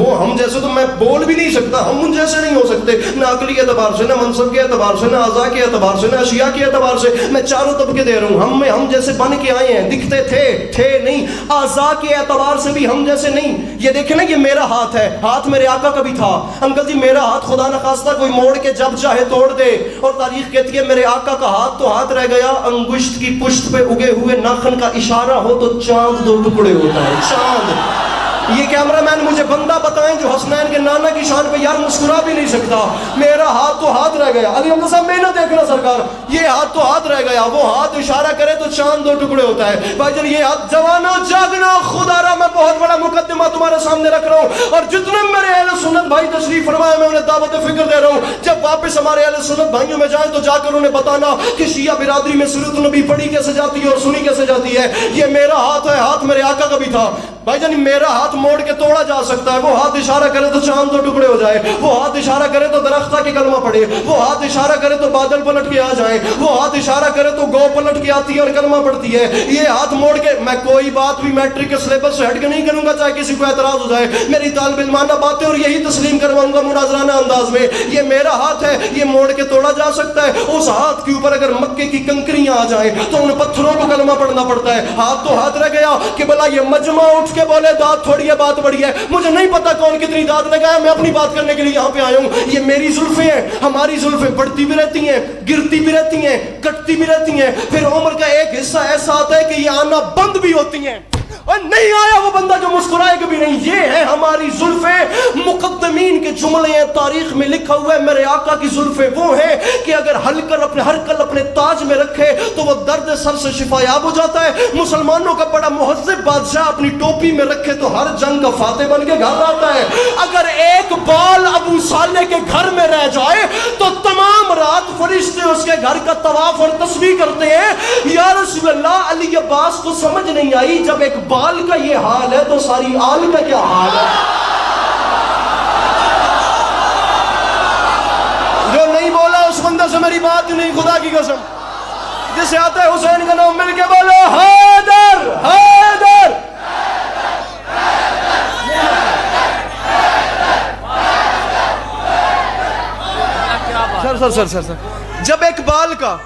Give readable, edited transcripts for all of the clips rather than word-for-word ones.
وہ ہم جیسے تو میں بول بھی نہیں سکتا, ہم ان جیسے نہیں ہو سکتے, نہ عقلی اعتبار سے, نہ منصب کے اعتبار سے, نہ اعضاء کے اعتبار سے, نہ اشیاء کے اعتبار سے. میں چاروں طبقے دے رہا ہوں. ہم جیسے بن کے آئے ہیں, دکھتے تھے نہیں. اعضاء کے اعتبار سے بھی ہم جیسے نہیں. یہ دیکھیں نا, یہ میرا ہاتھ ہے, ہاتھ میرے آقا کا بھی تھا. انکل جی میرا ہاتھ خدا نخواستہ کوئی موڑ کے جب چاہے توڑ دے, اور تاریخ کہتی ہے میرے آقا کا ہاتھ تو ہاتھ رہ گیا, انگشت کی پشت پہ اگے ہوئے ناخن کا اشارہ ہو تو چاند 2 ٹکڑے ہوتا ہے. چاند. یہ کیمرہ مین مجھے بندہ بتائیں جو حسنین کے نانا کی شان پہ یار مسکرا بھی نہیں سکتا. میرا ہاتھ تو ہاتھ رہ گیا. علی احمد صاحب میں نہ دیکھنا سرکار, یہ ہاتھ تو ہاتھ رہ گیا. وہ ہاتھ اشارہ کرے تو چاند 2 ٹکڑے ہوتا ہے. بھائی جان یہ ہاتھ, جوانو جاگنا, خدا را میں بہت بڑا مقدمہ تمہارے سامنے رکھ رہا ہوں, اور جتنے میرے اہل سنت بھائی تشریف فرمائے میں انہیں دعوت فکر دے رہا ہوں. جب واپس ہمارے اہل سنت بھائیوں میں جائیں تو جا کر انہیں بتانا کہ شیعہ برادری میں سیرت النبی پڑھی کیسے جاتی ہے اور سنی کیسے جاتی ہے. یہ میرا ہاتھ ہے, ہاتھ میرے آقا کا بھی تھا. بھائی جان میرا ہاتھ موڑ کے توڑا جا سکتا ہے. وہ ہاتھ اشارہ کرے تو چاند 2 ٹکڑے ہو جائے, وہ ہاتھ اشارہ کرے تو درختہ کے کلمہ پڑے, وہ ہاتھ اشارہ کرے تو بادل پلٹ کے آ جائیں, وہ ہاتھ اشارہ کرے تو گو پلٹ کے آتی ہے اور کلمہ پڑتی ہے. یہ ہاتھ موڑ کے, میں کوئی بات بھی میٹرک کے سلیبس سے ہٹ کے نہیں کروں گا چاہے کسی کو اعتراض ہو جائے. میری طالب علمانہ باتیں اور یہی تسلیم کرواؤں گا مناظرانہ انداز میں. یہ میرا ہاتھ ہے, یہ موڑ کے توڑا جا سکتا ہے. اس ہاتھ کے اوپر اگر مکے کی کنکریاں آ جائیں تو ان پتھروں کو کلمہ پڑھنا پڑتا ہے. ہاتھ تو ہاتھ رہ گیا کہ بلا یہ مجمع اٹھ کے بولے داد تھوڑی ہے بات بڑی ہے. مجھے نہیں پتا کون کتنی داد لگایا, میں اپنی بات کرنے کے لیے یہاں پہ آیا ہوں. یہ میری زلفیں ہیں, ہماری زلفیں بڑھتی بھی رہتی ہیں, گرتی بھی رہتی ہیں, کٹتی بھی رہتی ہیں. پھر عمر کا ایک حصہ ایسا آتا ہے کہ یہ آنا بند بھی ہوتی ہیں, اور نہیں آیا وہ بندہ جو مسکرائے کبھی نہیں. یہ ہے ہماری زلفیں. مقدمین کے جملے ہیں, تاریخ میں لکھا ہوا ہے میرے آقا کی زلفیں وہ ہیں کہ اگر ہر کل اپنے تاج میں رکھے تو وہ درد سر سے شفا یاب ہو جاتا ہے. مسلمانوں کا بڑا مہذب بادشاہ اپنی ٹوپی میں رکھے تو ہر جنگ کا فاتح بن کے گھر آتا ہے. اگر ایک بال ابو صالح کے گھر میں رہ جائے تو تمام رات فرشتے اس کے گھر کا طواف اور تسبیح کرتے ہیں. یا رسول اللہ, علی عباس کو سمجھ نہیں آئی جب ایک بال کا یہ حال ہے تو ساری آل کا کیا حال ہے. جو نہیں بولا اس بندے سے میری بات نہیں, خدا کی قسم. جسے آتا ہے حسین کا نام مل کے بولو حیدر حیدر. سر جب ایک بال کا,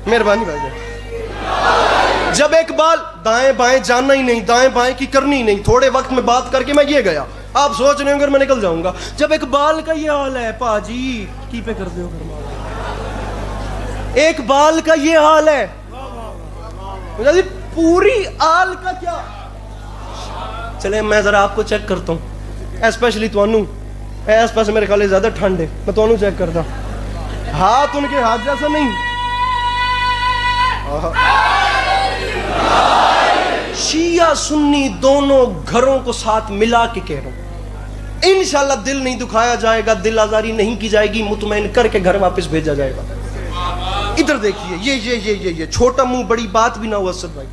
مہربانی بھائی جان, جب ایک بال, دائیں بائیں جاننا ہی نہیں, دائیں بائیں کی کرنی ہی نہیں. تھوڑے وقت میں بات کر کے میں یہ گیا, آپ سوچ رہے ہوں گے میں نکل جاؤں گا. جب ایک بال کا یہ حال ہے, پاجی کی پہ کر دے ہو, ایک بال کا یہ حال ہے, پوری آل کا کیا. چلے میں ذرا آپ کو چیک کرتا ہوں, اسپیشلی توانوں ایس پاس میرے خیال زیادہ ٹھنڈ ہے, میں توانوں چیک کرتا ہوں. ہاتھ ان کے ہاتھ جیسا نہیں. شیعہ سنی دونوں گھروں کو ساتھ ملا کے کہہ رہا ہوں, انشاءاللہ دل نہیں دکھایا جائے گا, دل آزاری نہیں کی جائے گی, مطمئن کر کے گھر واپس بھیجا جائے گا. ادھر دیکھیے, یہ چھوٹا منہ بڑی بات بھی نہ ہو اسد بھائی,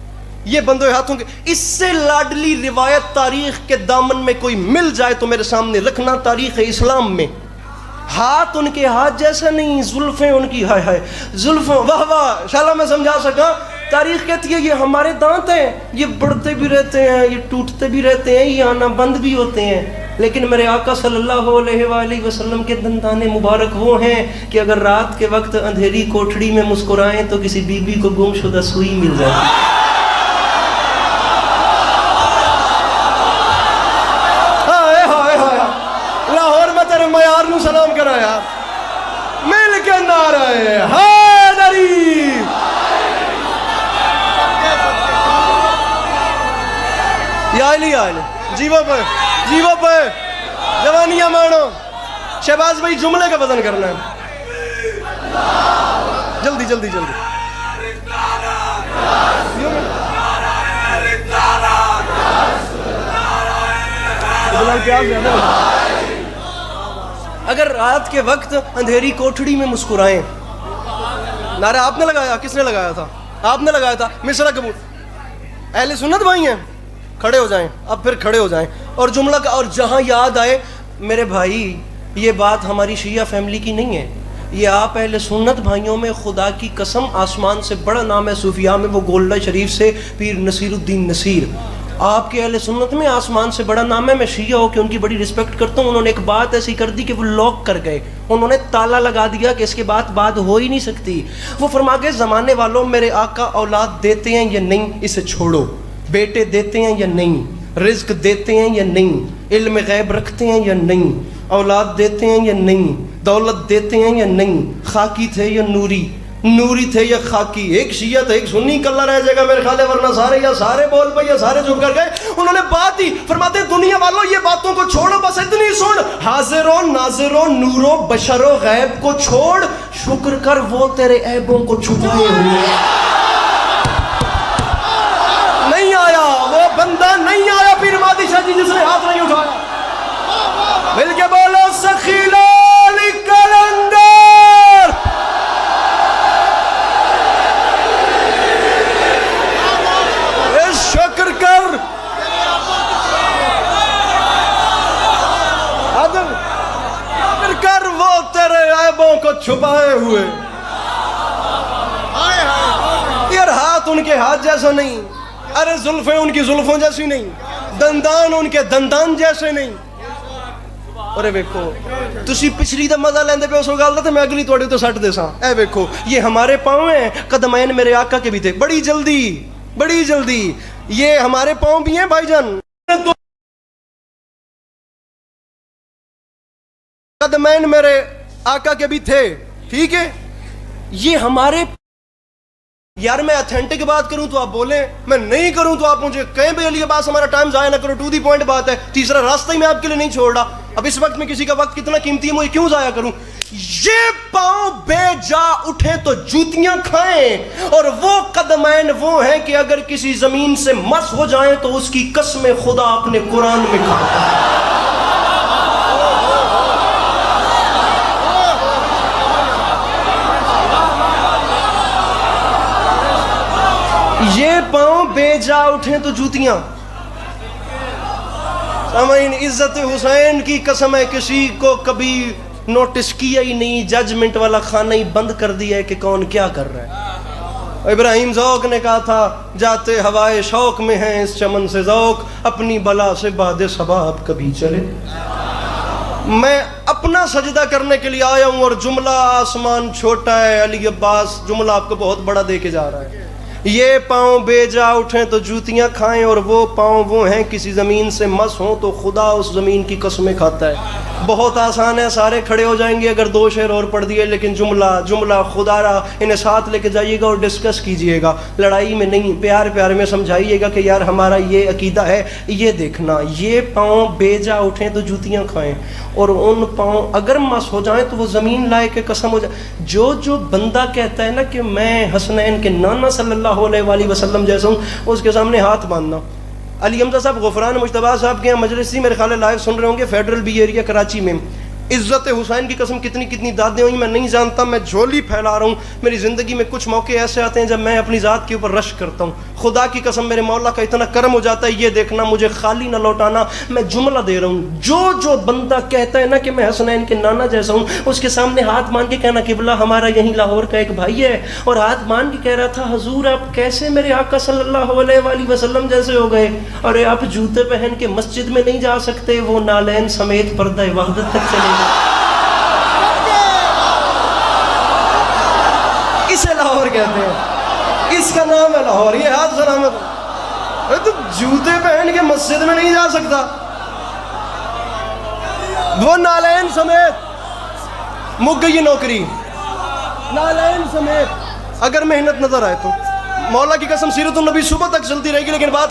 یہ بندے ہاتھوں کے. اس سے لاڈلی روایت تاریخ کے دامن میں کوئی مل جائے تو میرے سامنے رکھنا. تاریخ اسلام میں ہاتھ ان کے ہاتھ جیسا نہیں, زلفیں ان کی ہائے ہائے زلفیں, واہ واہ, انشاءاللہ میں سمجھا سکا. تاریخ کہتی ہے یہ ہمارے دانت ہیں, یہ بڑھتے بھی رہتے ہیں, یہ ٹوٹتے بھی رہتے ہیں, یہ آنا بند بھی ہوتے ہیں, لیکن میرے آقا صلی اللہ علیہ وآلہ وسلم کے دندان مبارک وہ ہیں کہ اگر رات کے وقت اندھیری کوٹھڑی میں مسکرائیں تو کسی بی بی کو گم شدہ سوئی مل جاتی. لاہور میں تیرے معیار نو سلام کرایا, مل کے نعرہ حیدری. یا علی جیو پہ جوانیاں مانو. شہباز بھائی جملے کا وزن کرنا ہے, جلدی جلدی جلدی. اگر رات کے وقت اندھیری کوٹھڑی میں مسکرائیں, نعرہ آپ نے لگایا, کس نے لگایا تھا, آپ نے لگایا تھا. مصرا قبول. اہل سنت بھائی ہیں, کھڑے ہو جائیں, اب پھر کھڑے ہو جائیں اور جملہ کا, اور جہاں یاد آئے میرے بھائی, یہ بات ہماری شیعہ فیملی کی نہیں ہے, یہ آپ اہل سنت بھائیوں میں خدا کی قسم آسمان سے بڑا نام ہے صوفیاء میں, وہ گولڈا شریف سے پیر نصیر الدین نصیر, آپ کے اہل سنت میں آسمان سے بڑا نام ہے، میں شیعہ ہو کہ ان کی بڑی رسپیکٹ کرتا ہوں، انہوں نے ایک بات ایسی کر دی کہ وہ لاک کر گئے، انہوں نے تالا لگا دیا کہ اس کے بعد بات ہو ہی نہیں سکتی۔ وہ فرما گئے زمانے والوں میرے آقا اولاد دیتے ہیں یا نہیں اسے چھوڑو، بیٹے دیتے ہیں یا نہیں، رزق دیتے ہیں یا نہیں، علم غیب رکھتے ہیں یا نہیں، اولاد دیتے ہیں یا نہیں، دولت دیتے ہیں یا نہیں، خاکی تھے یا نوری، نوری تھے یا خاکی، ایک شیعہ تھا ایک سنی، کلہ رہ جائے گا میرے خیال ہے، ورنہ سارے یا سارے بول پہ یا سارے چپ کر گئے۔ انہوں نے بات ہی فرماتے دنیا والوں یہ باتوں کو چھوڑو، بس اتنی سن، حاضر و ناظر و نور و بشر و غیب کو چھوڑ، شکر کر وہ تیرے عیبوں کو چھپائے ہوئے۔ نہیں آیا وہ بندہ، نہیں آیا پیر مہدی شاہ جی جس نے ہاتھ نہیں اٹھایا۔ مل کے بولو سخی لال کلندر، شکر کر، شکر کر وہ تیرے عیبوں کو چھپائے ہوئے۔ یار ہاتھ ان کے ہاتھ جیسا نہیں، ارے زلفیں ان کی زلفوں جیسی نہیں، دندان ان کے دندان جیسے نہیں۔ ارے ویکھو تسی پچھلی دا مزہ لیندے پہ اس گل دا تے میں اگلی تواڈے تے سٹ دے ساں۔ اے ویکھو یہ ہمارے پاؤں ہیں، قدمین میرے آقا کے بھی تھے، بڑی جلدی بڑی جلدی، یہ ہمارے پاؤں بھی ہیں بھائی جان، قدمین میرے آقا کے بھی تھے، ٹھیک ہے، یہ ہمارے، یار میں اتھینٹک بات کروں تو آپ بولیں، میں نہیں کروں تو آپ مجھے کہیں بھائی علی عباس ہمارا ٹائم ضائع نہ کرو، ٹو دی پوائنٹ بات ہے، تیسرا راستہ ہی میں آپ کے لیے نہیں چھوڑ رہا، اب اس وقت میں کسی کا وقت کتنا قیمتی ہے مجھے کیوں ضائع کروں۔ یہ پاؤں بے جا اٹھیں تو جوتیاں کھائیں، اور وہ قدمین وہ ہیں کہ اگر کسی زمین سے مس ہو جائیں تو اس کی قسم خدا اپنے قرآن میں کھاتا ہے۔ یہ پاؤں بے جا اٹھیں تو جوتیاں، سامعین عزت حسین کی قسم ہے کسی کو کبھی نوٹس کیا ہی نہیں، ججمنٹ والا خانہ ہی بند کر دیا ہے کہ کون کیا کر رہا ہے۔ ابراہیم ذوق نے کہا تھا جاتے ہوائے شوق میں ہیں اس چمن سے ذوق، اپنی بلا سے باد صبا اب کبھی چلے۔ میں اپنا سجدہ کرنے کے لیے آیا ہوں اور جملہ آسمان چھوٹا ہے، علی عباس جملہ آپ کو بہت بڑا دے کے جا رہا ہے۔ یہ پاؤں بے جا اٹھیں تو جوتیاں کھائیں، اور وہ پاؤں وہ ہیں کسی زمین سے مس ہوں تو خدا اس زمین کی قسمیں کھاتا ہے۔ بہت آسان ہے، سارے کھڑے ہو جائیں گے اگر دو شعر اور پڑھ دیے، لیکن جملہ خدا را انہیں ساتھ لے کے جائیے گا اور ڈسکس کیجئے گا، لڑائی میں نہیں، پیار پیار میں سمجھائیے گا کہ یار ہمارا یہ عقیدہ ہے۔ یہ دیکھنا یہ پاؤں بے جا اٹھیں تو جوتیاں کھائیں، اور ان پاؤں اگر مس ہو جائیں تو وہ زمین لائے کے قسم ہو جائے۔ جو بندہ کہتا ہے نا کہ میں حسنین کے نانا صلی اللہ علیہ وآلہ وسلم جیسا ہوں، اس کے سامنے ہاتھ باندھنا۔ علی حمزہ صاحب غفران مجتبیٰ صاحب کے یہاں مجلسی میرے خیال ہے لائیو سن رہے ہوں گے، فیڈرل بی ایریا کراچی میں، عزت حسین کی قسم کتنی دادیں ہوئیں میں نہیں جانتا، میں جھولی پھیلا رہا ہوں۔ میری زندگی میں کچھ موقع ایسے آتے ہیں جب میں اپنی ذات کے اوپر رش کرتا ہوں، خدا کی قسم میرے مولا کا اتنا کرم ہو جاتا ہے، یہ دیکھنا مجھے خالی نہ لوٹانا۔ میں جملہ دے رہا ہوں، جو بندہ کہتا ہے نا کہ میں حسنین کے نانا جیسا ہوں، اس کے سامنے ہاتھ مان کے کہنا قبلہ ہمارا یہیں لاہور کا ایک بھائی ہے، اور ہاتھ مان کے کہہ رہا تھا حضور آپ کیسے میرے آقا صلی اللہ علیہ وآلہ وسلم جیسے ہو گئے، اور آپ جوتے پہن کے مسجد میں نہیں جا سکتے، وہ نالین سمیت پردہ وحدت تک چلے گئے۔ اسے لاہور کہتے ہیں، اس کا نام ہے لاہور، یہ ہاتھ سلامت۔ تو جوتے پہن کے مسجد میں نہیں جا سکتا، وہ نالین سمیت مک گئی نوکری، نالین سمیت۔ اگر محنت نظر آئے تو مولا کی قسم سیرت النبی صبح تک چلتی رہے گی، لیکن بات